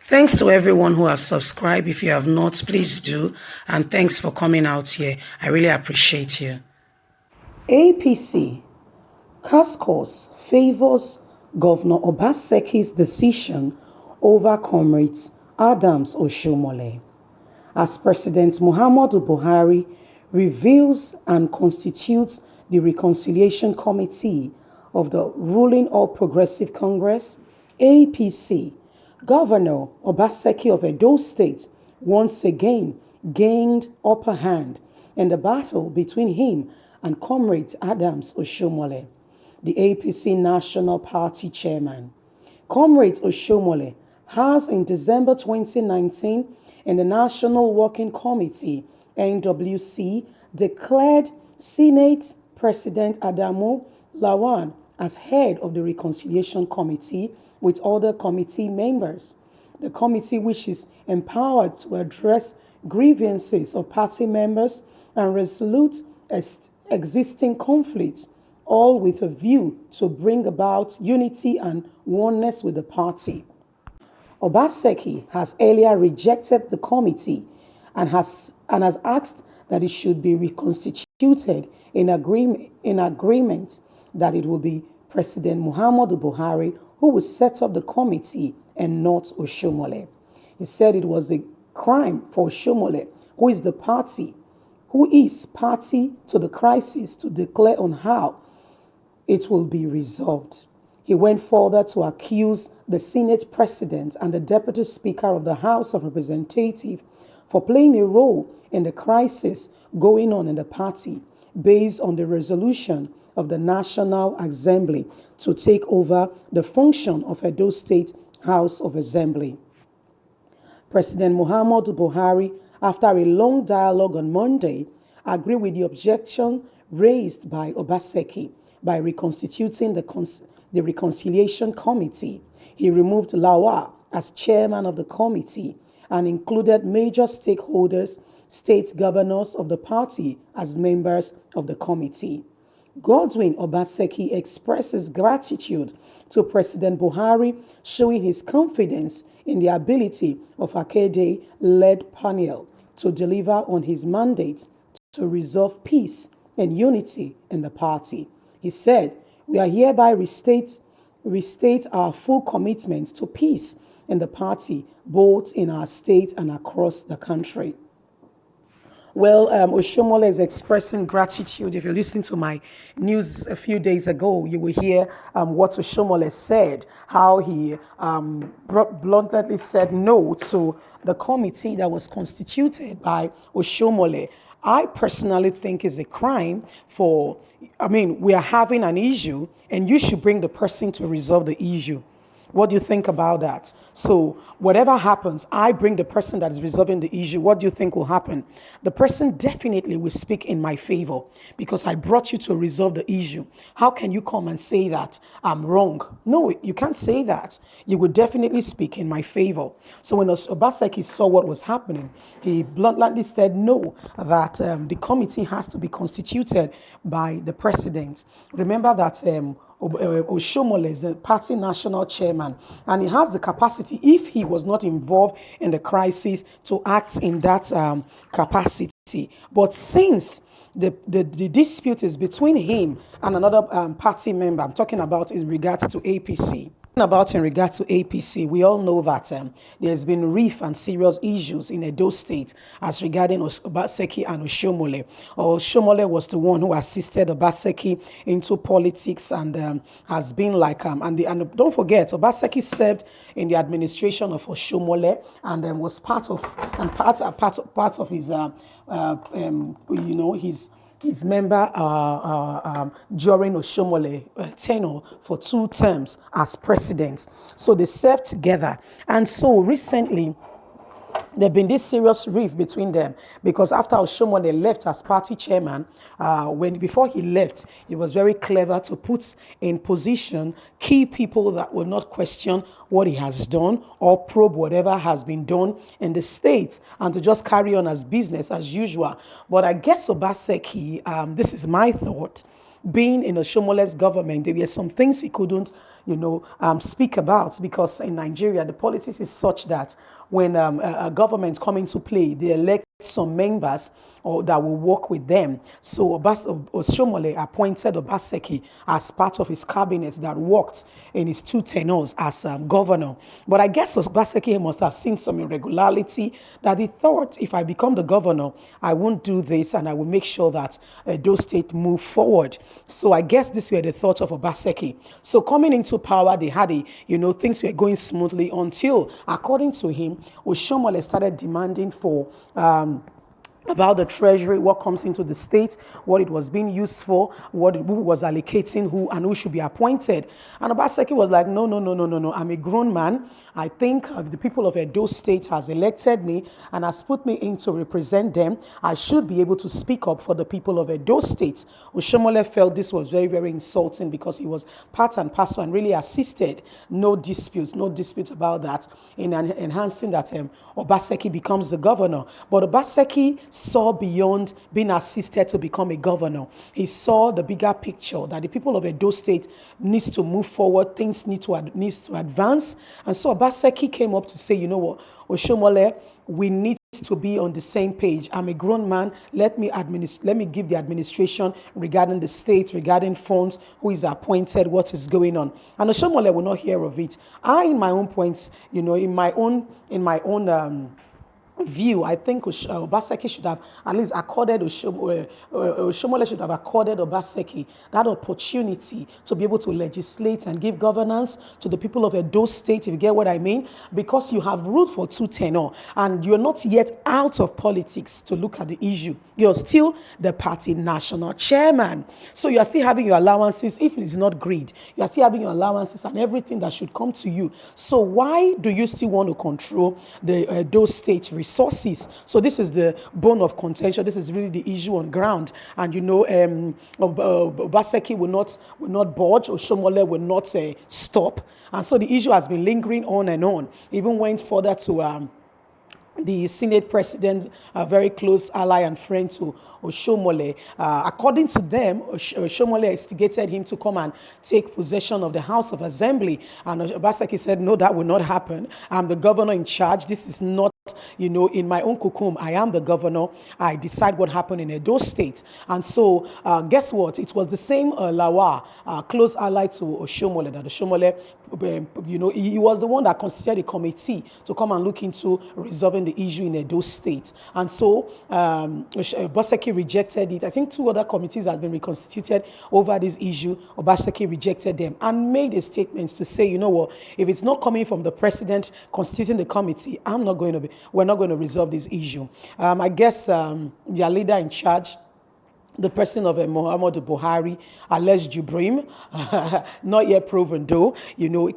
Thanks to everyone who have subscribed. If you have not, please do. And thanks for coming out here. I really appreciate you. APC, Caucus favors Governor Obaseki's decision over Comrade Adams Oshiomhole. As President Muhammadu Buhari reveals and constitutes the Reconciliation Committee of the ruling All Progressive Congress, APC, Governor Obaseki of Edo State once again gained upper hand in the battle between him and Comrade Adams Oshiomhole, the APC National Party chairman. Comrade Oshiomhole has in December 2019 in the National Working Committee, NWC, declared Senate President Adamu Lawan as head of the Reconciliation Committee with other committee members. The committee, which is empowered to address grievances of party members and resolve existing conflicts, all with a view to bring about unity and oneness with the party. Obaseki has earlier rejected the committee and has asked that it should be reconstituted in agreement that it will be President Muhammadu Buhari who will set up the committee and not Oshiomhole. He said it was a crime for Oshiomhole, who is party to the crisis, to declare on how it will be resolved. He went further to accuse the Senate President and the Deputy Speaker of the House of Representatives for playing a role in the crisis going on in the party based on the resolution of the National Assembly to take over the function of Edo State House of Assembly. President Muhammadu Buhari, after a long dialogue on Monday, agreed with the objection raised by Obaseki by reconstituting the Reconciliation Committee. He removed Lawa as chairman of the committee and included major stakeholders, state governors of the party as members of the committee. Godwin Obaseki expresses gratitude to President Buhari, showing his confidence in the ability of Akede-led panel to deliver on his mandate to resolve peace and unity in the party. He said, "We are hereby restate our full commitment to peace in the party, both in our state and across the country." Well, Oshiomhole is expressing gratitude. If you listen to my news a few days ago, you will hear what Oshiomhole said, how he bluntly said no to the committee that was constituted by Oshiomhole. I personally think is a crime we are having an issue and you should bring the person to resolve the issue. What do you think about that? So whatever happens, I bring the person that is resolving the issue. What do you think will happen? The person definitely will speak in my favor because I brought you to resolve the issue. How can you come and say that I'm wrong? No, you can't say that. You will definitely speak in my favor. So when Obaseki saw what was happening, he bluntly said no, that the committee has to be constituted by the president. Remember that Oshiomhole is the party national chairman, and he has the capacity, if he was not involved in the crisis, to act in that capacity. But since the dispute is between him and another party member, I'm talking about in regards to APC. In regards to APC, we all know that there's been rift and serious issues in Edo State as regarding Obaseki and Oshiomhole. Oshiomhole was the one who assisted Obaseki into politics and has been like and don't forget, Obaseki served in the administration of Oshiomhole and was part of his his member during Oshiomhole tenure for 2 terms as president. So they served together. And so recently, there's been this serious rift between them because after Oshiomhole left as party chairman, before he left, he was very clever to put in position key people that will not question what he has done or probe whatever has been done in the state and to just carry on as business as usual. But I guess Obaseki, this is my thought, being in Oshiomhole's government, there were some things he couldn't, speak about, because in Nigeria, the politics is such that when a government come into play, they elect some members or that will work with them. So Oshiomhole appointed Obaseki as part of his cabinet that worked in his 2 tenures as governor. But I guess Obaseki must have seen some irregularity that he thought, if I become the governor, I won't do this and I will make sure that those states move forward. So I guess these were the thoughts of Obaseki. So coming into power, they had things were going smoothly until, according to him, Oshiomhole started demanding for about the treasury, what comes into the state, what it was being used for, who was allocating who, and who should be appointed. And Obaseki was like, no, no, no, no, no, no. I'm a grown man. I think the people of Edo State has elected me and has put me in to represent them. I should be able to speak up for the people of Edo State. Oshiomhole felt this was very, very insulting because he was part and parcel and really assisted. No disputes about that in enhancing that Obaseki becomes the governor. But Obaseki saw beyond being assisted to become a governor. He saw the bigger picture that the people of Edo State needs to move forward, things needs to advance. And so Obaseki came up to say, you know what, Oshiomhole, we need to be on the same page. I'm a grown man. Let me give the administration regarding the state, regarding funds, who is appointed, what is going on. And Oshiomhole will not hear of it. In my own points, in my own view, I think Obaseki should have at least accorded Oshiomhole should have accorded Obaseki that opportunity to be able to legislate and give governance to the people of Edo State, if you get what I mean, because you have ruled for 2 tenures and you're not yet out of politics to look at the issue. You're still the party national chairman. So you are still having your allowances, if it's not greed. You are still having your allowances and everything that should come to you. So why do you still want to control the Edo State resources? So this is the bone of contention. This is really the issue on ground. And Obaseki will not budge, or Oshiomhole will not stop. And so the issue has been lingering on and on. Even went further to the Senate president, a very close ally and friend to Oshiomhole. According to them, Oshiomhole instigated him to come and take possession of the House of Assembly. And Obaseki said, no, that will not happen. I'm the governor in charge. This is not, in my own cocoon. I am the governor. I decide what happened in Edo State. And so, guess what? It was the same Lawa, close ally to Oshiomhole, that Oshiomhole, he was the one that constituted a committee to come and look into resolving the issue in Edo State. And so Obaseki rejected it. I think 2 other committees have been reconstituted over this issue. Obaseki rejected them and made a statement to say, you know what, if it's not coming from the president constituting the committee, we're not going to resolve this issue. I guess their leader in charge, the person of Muhammadu Buhari, alleged Jibrim, not yet proven though,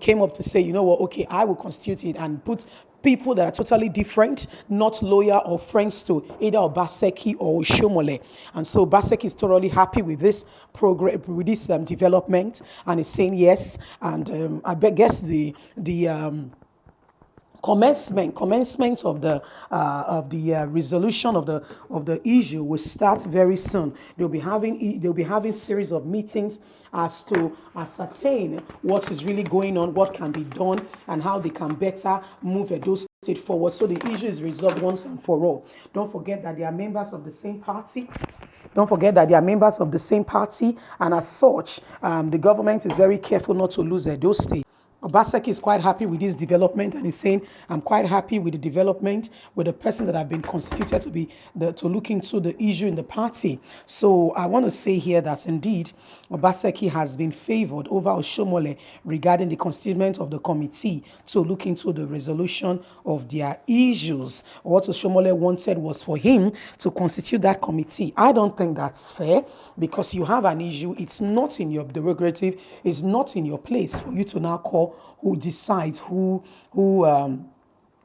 came up to say, you know what, okay, I will constitute it and put people that are totally different, not loyal or friends to either Obaseki or Oshiomhole. And so Obaseki is thoroughly happy with this progress, with this development, and is saying yes. And I guess the commencement of the resolution of the issue will start very soon. They'll be having series of meetings as to ascertain what is really going on, what can be done, and how they can better move Edo State forward so the issue is resolved once and for all. Don't forget that they are members of the same party. And as such, the government is very careful not to lose Edo State. Obaseki is quite happy with this development, and he's saying, I'm quite happy with the development with the person that have been constituted to look into the issue in the party. So I want to say here that indeed Obaseki has been favored over Oshiomhole regarding the constituent of the committee to look into the resolution of their issues. What Oshiomhole wanted was for him to constitute that committee. I don't think that's fair, because you have an issue, it's not in your prerogative, it's not in your place for you to now call who decides who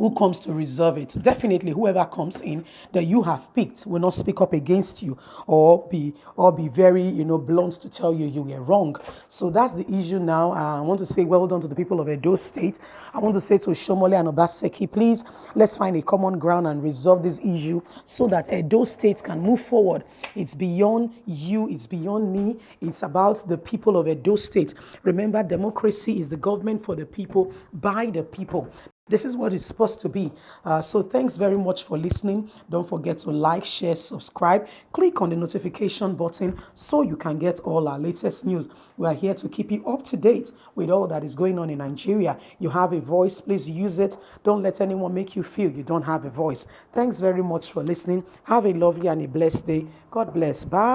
who comes to resolve it. Definitely, whoever comes in that you have picked will not speak up against you or be very blunt to tell you you were wrong. So that's the issue now. I want to say well done to the people of Edo State. I want to say to Oshiomhole and Obaseki, please let's find a common ground and resolve this issue so that Edo State can move forward. It's beyond you. It's beyond me. It's about the people of Edo State. Remember, democracy is the government for the people, by the people. This is what it's supposed to be. So thanks very much for listening. Don't forget to like, share, subscribe. Click on the notification button so you can get all our latest news. We are here to keep you up to date with all that is going on in Nigeria. You have a voice, please use it. Don't let anyone make you feel you don't have a voice. Thanks very much for listening. Have a lovely and a blessed day. God bless. Bye.